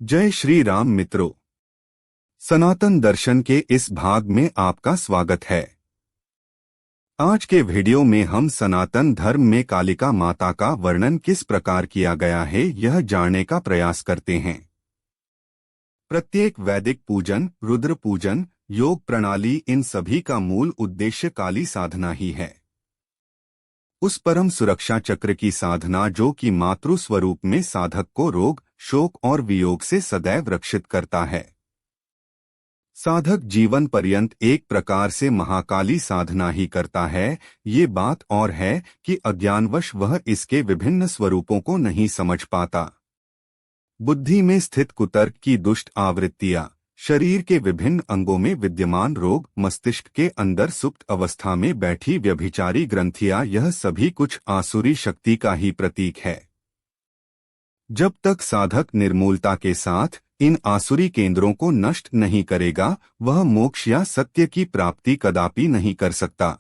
जय श्री राम मित्रों। सनातन दर्शन के इस भाग में आपका स्वागत है। आज के वीडियो में हम सनातन धर्म में कालिका माता का वर्णन किस प्रकार किया गया है यह जानने का प्रयास करते हैं। प्रत्येक वैदिक पूजन, रुद्र पूजन, योग प्रणाली, इन सभी का मूल उद्देश्य काली साधना ही है। उस परम सुरक्षा चक्र की साधना जो कि मातृ स्वरूप में साधक को रोग, शोक और वियोग से सदैव रक्षित करता है। साधक जीवन पर्यंत एक प्रकार से महाकाली साधना ही करता है। ये बात और है कि अज्ञानवश वह इसके विभिन्न स्वरूपों को नहीं समझ पाता। बुद्धि में स्थित कुतर्क की दुष्ट आवृत्तियां, शरीर के विभिन्न अंगों में विद्यमान रोग, मस्तिष्क के अंदर सुप्त अवस्था में बैठी व्यभिचारी ग्रंथियां, यह सभी कुछ आसुरी शक्ति का ही प्रतीक है। जब तक साधक निर्मूलता के साथ इन आसुरी केंद्रों को नष्ट नहीं करेगा, वह मोक्ष या सत्य की प्राप्ति कदापि नहीं कर सकता।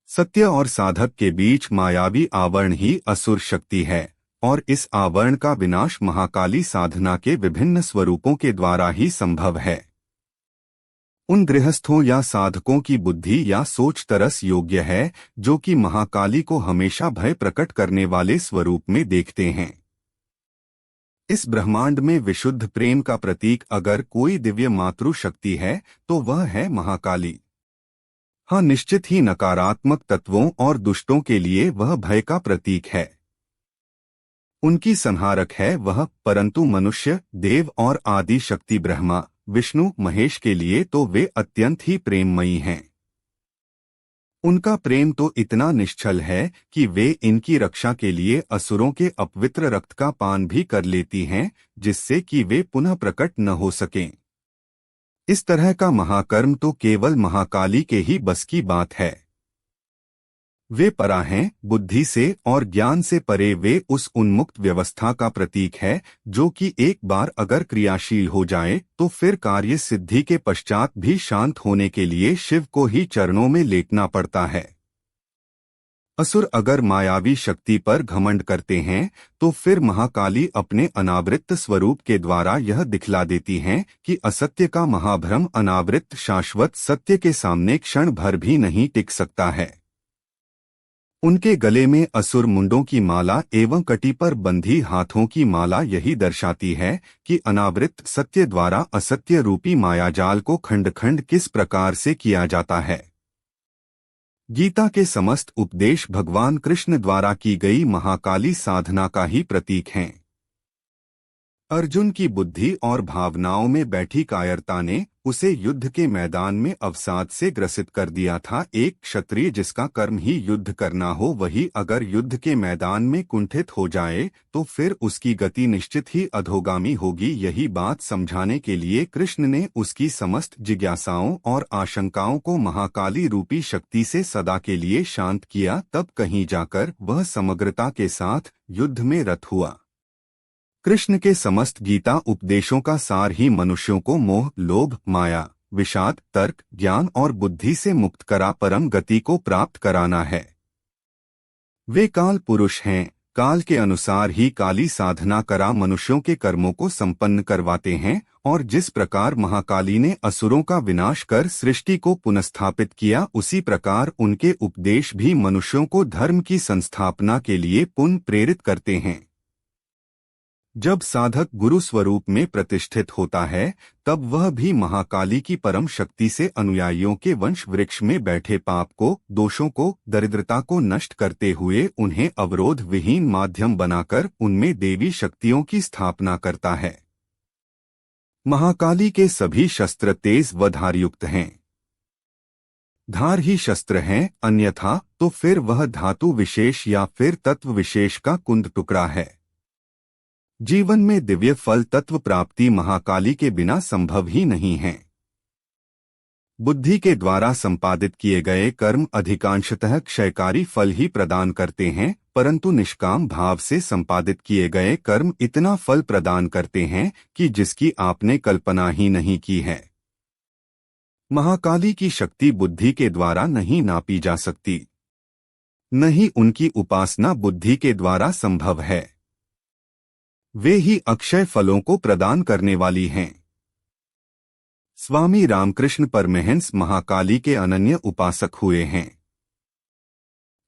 सत्य और साधक के बीच मायावी आवरण ही असुर शक्ति है और इस आवरण का विनाश महाकाली साधना के विभिन्न स्वरूपों के द्वारा ही संभव है। उन गृहस्थों या साधकों की बुद्धि या सोच तरस योग्य है जो कि महाकाली को हमेशा भय प्रकट करने वाले स्वरूप में देखते हैं। इस ब्रह्मांड में विशुद्ध प्रेम का प्रतीक अगर कोई दिव्य मातृ शक्ति है तो वह है महाकाली। हाँ, निश्चित ही नकारात्मक तत्वों और दुष्टों के लिए वह भय का प्रतीक है। उनकी संहारक है वह, परंतु मनुष्य, देव और आदि शक्ति ब्रह्मा, विष्णु, महेश के लिए तो वे अत्यंत ही प्रेममयी हैं। उनका प्रेम तो इतना निश्चल है कि वे इनकी रक्षा के लिए असुरों के अपवित्र रक्त का पान भी कर लेती हैं, जिससे कि वे पुनः प्रकट न हो सकें। इस तरह का महाकर्म तो केवल महाकाली के ही बस की बात है। वे परा हैं, बुद्धि से और ज्ञान से परे। वे उस उन्मुक्त व्यवस्था का प्रतीक है जो कि एक बार अगर क्रियाशील हो जाए तो फिर कार्य सिद्धि के पश्चात भी शांत होने के लिए शिव को ही चरणों में लेटना पड़ता है। असुर अगर मायावी शक्ति पर घमंड करते हैं तो फिर महाकाली अपने अनावृत स्वरूप के द्वारा यह दिखला देती हैं कि असत्य का महाभ्रम अनावृत शाश्वत सत्य के सामने क्षण भर भी नहीं टिक सकता है। उनके गले में असुर मुंडों की माला एवं कटी पर बंधी हाथों की माला यही दर्शाती है कि अनावृत सत्य द्वारा असत्य रूपी मायाजाल को खंड खंड किस प्रकार से किया जाता है। गीता के समस्त उपदेश भगवान कृष्ण द्वारा की गई महाकाली साधना का ही प्रतीक हैं। अर्जुन की बुद्धि और भावनाओं में बैठी कायरता ने उसे युद्ध के मैदान में अवसाद से ग्रसित कर दिया था। एक क्षत्रिय जिसका कर्म ही युद्ध करना हो, वही अगर युद्ध के मैदान में कुंठित हो जाए तो फिर उसकी गति निश्चित ही अधोगामी होगी। यही बात समझाने के लिए कृष्ण ने उसकी समस्त जिज्ञासाओं और आशंकाओं को महाकाली रूपी शक्ति से सदा के लिए शांत किया। तब कहीं जाकर वह समग्रता के साथ युद्ध में रत हुआ। कृष्ण के समस्त गीता उपदेशों का सार ही मनुष्यों को मोह, लोभ, माया, विषाद, तर्क, ज्ञान और बुद्धि से मुक्त करा परम गति को प्राप्त कराना है। वे काल पुरुष हैं, काल के अनुसार ही काली साधना करा मनुष्यों के कर्मों को संपन्न करवाते हैं। और जिस प्रकार महाकाली ने असुरों का विनाश कर सृष्टि को पुनस्थापित किया, उसी प्रकार उनके उपदेश भी मनुष्यों को धर्म की संस्थापना के लिए पुनः प्रेरित करते हैं। जब साधक गुरु स्वरूप में प्रतिष्ठित होता है तब वह भी महाकाली की परम शक्ति से अनुयायियों के वंश वृक्ष में बैठे पाप को, दोषों को, दरिद्रता को नष्ट करते हुए उन्हें अवरोध विहीन माध्यम बनाकर उनमें देवी शक्तियों की स्थापना करता है। महाकाली के सभी शस्त्र तेज व धारयुक्त हैं। धार ही शस्त्र हैं, अन्यथा तो फिर वह धातु विशेष या फिर तत्व विशेष का कुंद टुकड़ा है। जीवन में दिव्य फल तत्व प्राप्ति महाकाली के बिना संभव ही नहीं है। बुद्धि के द्वारा संपादित किए गए कर्म अधिकांशतः क्षयकारी फल ही प्रदान करते हैं, परंतु निष्काम भाव से संपादित किए गए कर्म इतना फल प्रदान करते हैं कि जिसकी आपने कल्पना ही नहीं की है। महाकाली की शक्ति बुद्धि के द्वारा नहीं नापी जा सकती, न ही उनकी उपासना बुद्धि के द्वारा संभव है। वे ही अक्षय फलों को प्रदान करने वाली हैं। स्वामी रामकृष्ण परमहंस महाकाली के अनन्य उपासक हुए हैं।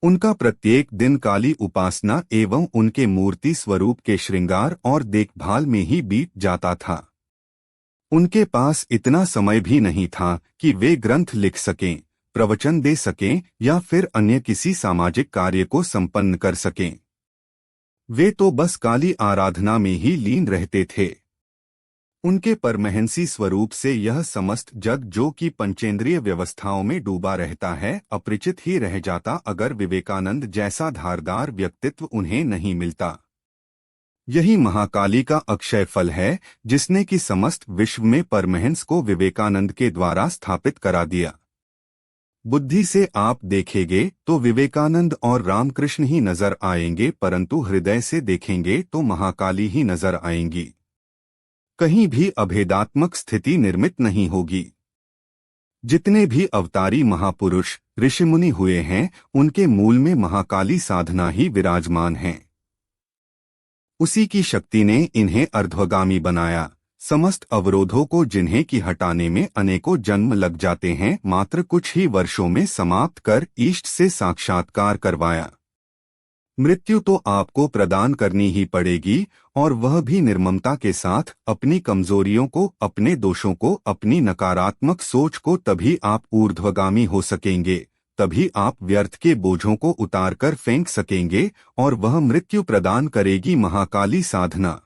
उनका प्रत्येक दिन काली उपासना एवं उनके मूर्ति स्वरूप के श्रृंगार और देखभाल में ही बीत जाता था। उनके पास इतना समय भी नहीं था कि वे ग्रंथ लिख सकें, प्रवचन दे सकें या फिर अन्य किसी सामाजिक कार्य को संपन्न कर सकें। वे तो बस काली आराधना में ही लीन रहते थे। उनके परमहंसी स्वरूप से यह समस्त जग जो कि पंचेंद्रिय व्यवस्थाओं में डूबा रहता है अपरिचित ही रह जाता अगर विवेकानंद जैसा धारदार व्यक्तित्व उन्हें नहीं मिलता। यही महाकाली का अक्षय फल है जिसने कि समस्त विश्व में परमहंस को विवेकानंद के द्वारा स्थापित करा दिया। बुद्धि से आप देखेंगे तो विवेकानंद और रामकृष्ण ही नजर आएंगे, परंतु हृदय से देखेंगे तो महाकाली ही नजर आएंगी। कहीं भी अभेदात्मक स्थिति निर्मित नहीं होगी। जितने भी अवतारी महापुरुष ऋषिमुनि हुए हैं उनके मूल में महाकाली साधना ही विराजमान है। उसी की शक्ति ने इन्हें अर्ध्वगामी बनाया। समस्त अवरोधों को जिन्हें की हटाने में अनेकों जन्म लग जाते हैं मात्र कुछ ही वर्षों में समाप्त कर इष्ट से साक्षात्कार करवाया। मृत्यु तो आपको प्रदान करनी ही पड़ेगी और वह भी निर्ममता के साथ। अपनी कमजोरियों को, अपने दोषों को, अपनी नकारात्मक सोच को, तभी आप ऊर्ध्वगामी हो सकेंगे, तभी आप व्यर्थ के बोझों को उतारकर फेंक सकेंगे और वह मृत्यु प्रदान करेगी महाकाली साधना।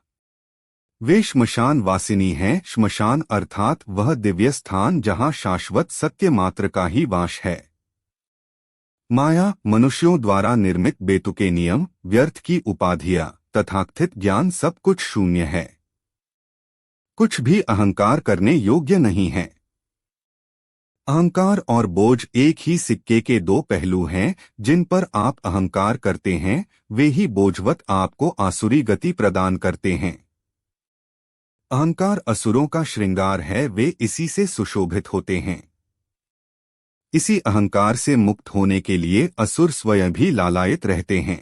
वे श्मशान वासिनी हैं। श्मशान अर्थात वह दिव्य स्थान जहाँ शाश्वत सत्य मात्र का ही वास है। माया, मनुष्यों द्वारा निर्मित बेतुके नियम, व्यर्थ की उपाधियां, तथाकथित ज्ञान सब कुछ शून्य है। कुछ भी अहंकार करने योग्य नहीं है। अहंकार और बोझ एक ही सिक्के के दो पहलू हैं। जिन पर आप अहंकार करते हैं वे ही बोझवत आपको आसुरी गति प्रदान करते हैं। अहंकार असुरों का श्रृंगार है, वे इसी से सुशोभित होते हैं। इसी अहंकार से मुक्त होने के लिए असुर स्वयं भी लालायित रहते हैं।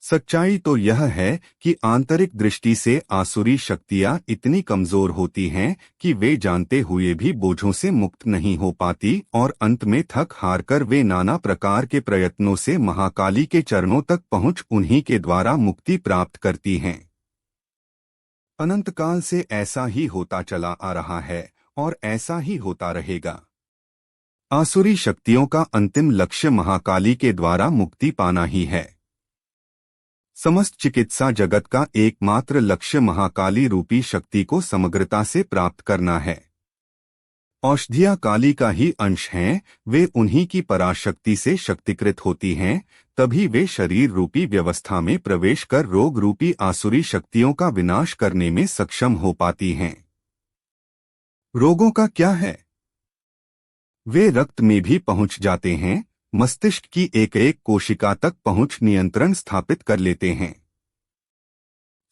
सच्चाई तो यह है कि आंतरिक दृष्टि से आसुरी शक्तियां इतनी कमजोर होती हैं कि वे जानते हुए भी बोझों से मुक्त नहीं हो पाती और अंत में थक हार कर वे नाना प्रकार के प्रयत्नों से महाकाली के चरणों तक पहुंच उन्हीं के द्वारा मुक्ति प्राप्त करती हैं। अनंत काल से ऐसा ही होता चला आ रहा है और ऐसा ही होता रहेगा। आसुरी शक्तियों का अंतिम लक्ष्य महाकाली के द्वारा मुक्ति पाना ही है। समस्त चिकित्सा जगत का एकमात्र लक्ष्य महाकाली रूपी शक्ति को समग्रता से प्राप्त करना है। औषधियां काली का ही अंश हैं, वे उन्हीं की पराशक्ति से शक्तिकृत होती हैं, तभी वे शरीर रूपी व्यवस्था में प्रवेश कर रोग रूपी आसुरी शक्तियों का विनाश करने में सक्षम हो पाती हैं। रोगों का क्या है? वे रक्त में भी पहुंच जाते हैं, मस्तिष्क की एक एक कोशिका तक पहुंच नियंत्रण स्थापित कर लेते हैं,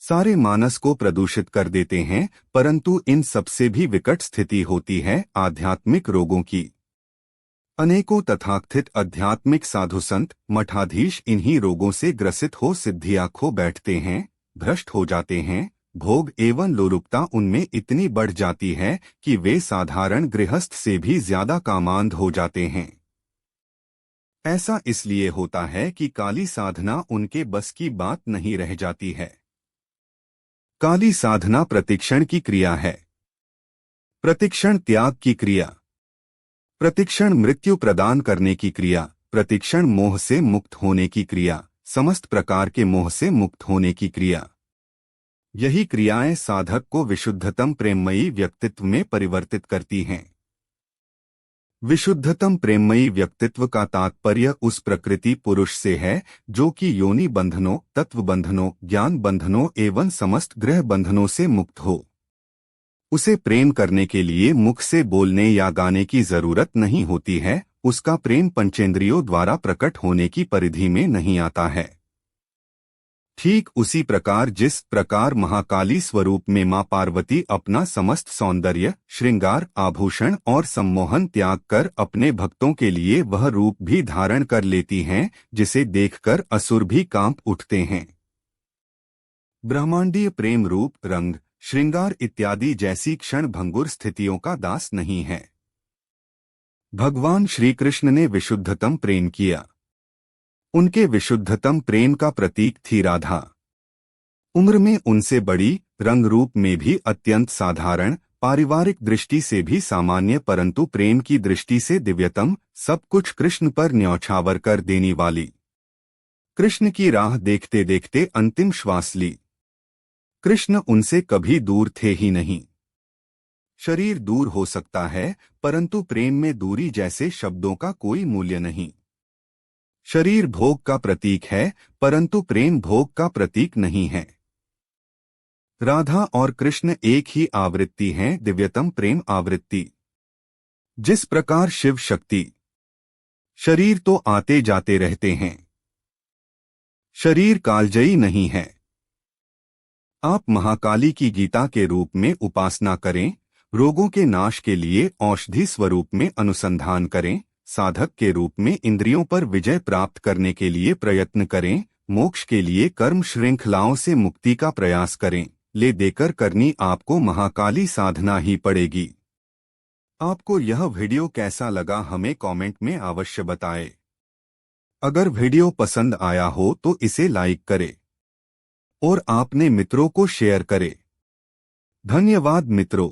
सारे मानस को प्रदूषित कर देते हैं। परंतु इन सबसे भी विकट स्थिति होती है आध्यात्मिक रोगों की। अनेकों तथाकथित आध्यात्मिक साधु संत मठाधीश इन्हीं रोगों से ग्रसित हो सिद्धियां खो बैठते हैं, भ्रष्ट हो जाते हैं। भोग एवं लोलुपता उनमें इतनी बढ़ जाती है कि वे साधारण गृहस्थ से भी ज्यादा कामांध हो जाते हैं। ऐसा इसलिए होता है कि काली साधना उनके बस की बात नहीं रह जाती है। काली साधना प्रतिक्षण की क्रिया है, प्रतिक्षण त्याग की क्रिया, प्रतिक्षण मृत्यु प्रदान करने की क्रिया, प्रतिक्षण मोह से मुक्त होने की क्रिया, समस्त प्रकार के मोह से मुक्त होने की क्रिया। यही क्रियाएं साधक को विशुद्धतम प्रेममयी व्यक्तित्व में परिवर्तित करती हैं। विशुद्धतम प्रेममयी व्यक्तित्व का तात्पर्य उस प्रकृति पुरुष से है जो कि योनि बंधनों, तत्व बंधनों, ज्ञान बंधनों एवं समस्त ग्रह बंधनों से मुक्त हो। उसे प्रेम करने के लिए मुख से बोलने या गाने की जरूरत नहीं होती है। उसका प्रेम पंचेंद्रियों द्वारा प्रकट होने की परिधि में नहीं आता है। ठीक उसी प्रकार जिस प्रकार महाकाली स्वरूप में मां पार्वती अपना समस्त सौंदर्य, श्रृंगार, आभूषण और सम्मोहन त्याग कर अपने भक्तों के लिए वह रूप भी धारण कर लेती हैं जिसे देखकर असुर भी कांप उठते हैं। ब्रह्मांडीय प्रेम रूप, रंग, श्रृंगार इत्यादि जैसी क्षण भंगुर स्थितियों का दास नहीं है। भगवान श्री कृष्ण ने विशुद्धतम प्रेम किया। उनके विशुद्धतम प्रेम का प्रतीक थी राधा। उम्र में उनसे बड़ी, रंग रूप में भी अत्यंत साधारण, पारिवारिक दृष्टि से भी सामान्य, परंतु प्रेम की दृष्टि से दिव्यतम, सब कुछ कृष्ण पर न्यौछावर कर देने वाली। कृष्ण की राह देखते देखते अंतिम श्वास ली। कृष्ण उनसे कभी दूर थे ही नहीं। शरीर दूर हो सकता है, परंतु प्रेम में दूरी जैसे शब्दों का कोई मूल्य नहीं। शरीर भोग का प्रतीक है, परंतु प्रेम भोग का प्रतीक नहीं है। राधा और कृष्ण एक ही आवृत्ति हैं, दिव्यतम प्रेम आवृत्ति। जिस प्रकार शिव शक्ति, शरीर तो आते जाते रहते हैं, शरीर कालजयी नहीं है। आप महाकाली की गीता के रूप में उपासना करें, रोगों के नाश के लिए औषधि स्वरूप में अनुसंधान करें, साधक के रूप में इंद्रियों पर विजय प्राप्त करने के लिए प्रयत्न करें, मोक्ष के लिए कर्म श्रृंखलाओं से मुक्ति का प्रयास करें, ले देकर करनी आपको महाकाली साधना ही पड़ेगी। आपको यह वीडियो कैसा लगा हमें कमेंट में अवश्य बताएं। अगर वीडियो पसंद आया हो तो इसे लाइक करें और आपने मित्रों को शेयर करें। धन्यवाद मित्रों।